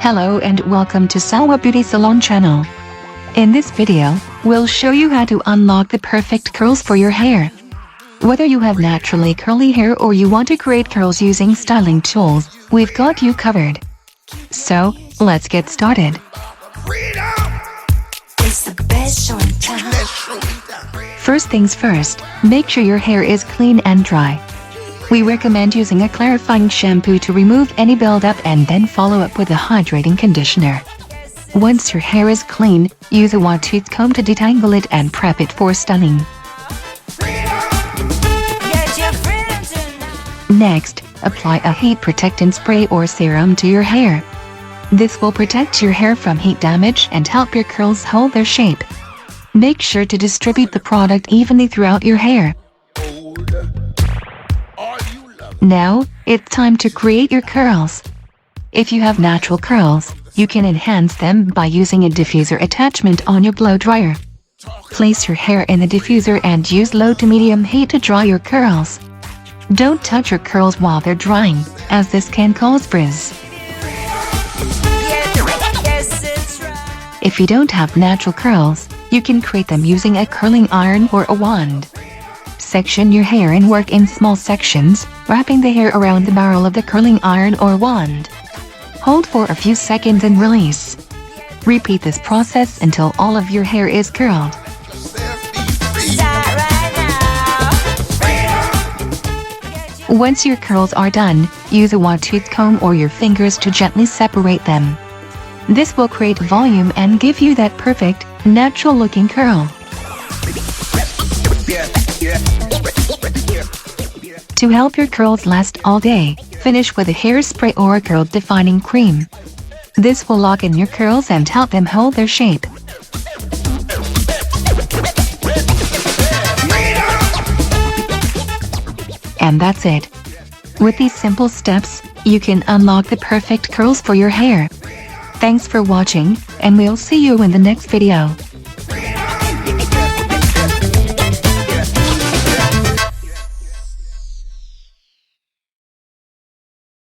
Hello and welcome to Salwa Beauty Salon channel. In this video, we'll show you how to unlock the perfect curls for your hair. Whether you have naturally curly hair or you want to create curls using styling tools, we've got you covered. So, let's get started. First things first, make sure your hair is clean and dry. We recommend using a clarifying shampoo to remove any buildup and then follow up with a hydrating conditioner. Once your hair is clean, use a wide-tooth comb to detangle it and prep it for styling. Next, apply a heat protectant spray or serum to your hair. This will protect your hair from heat damage and help your curls hold their shape. Make sure to distribute the product evenly throughout your hair. Now, it's time to create your curls. If you have natural curls, you can enhance them by using a diffuser attachment on your blow dryer. Place your hair in the diffuser and use low to medium heat to dry your curls. Don't touch your curls while they're drying, as this can cause frizz. If you don't have natural curls, you can create them using a curling iron or a wand. Section your hair and work in small sections, wrapping the hair around the barrel of the curling iron or wand. Hold for a few seconds and release. Repeat this process until all of your hair is curled. Once your curls are done, use a wide-tooth comb or your fingers to gently separate them. This will create volume and give you that perfect, natural-looking curl. To help your curls last all day, finish with a hairspray or a curl-defining cream. This will lock in your curls and help them hold their shape. And that's it. With these simple steps, you can unlock the perfect curls for your hair. Thanks for watching, and we'll see you in the next video.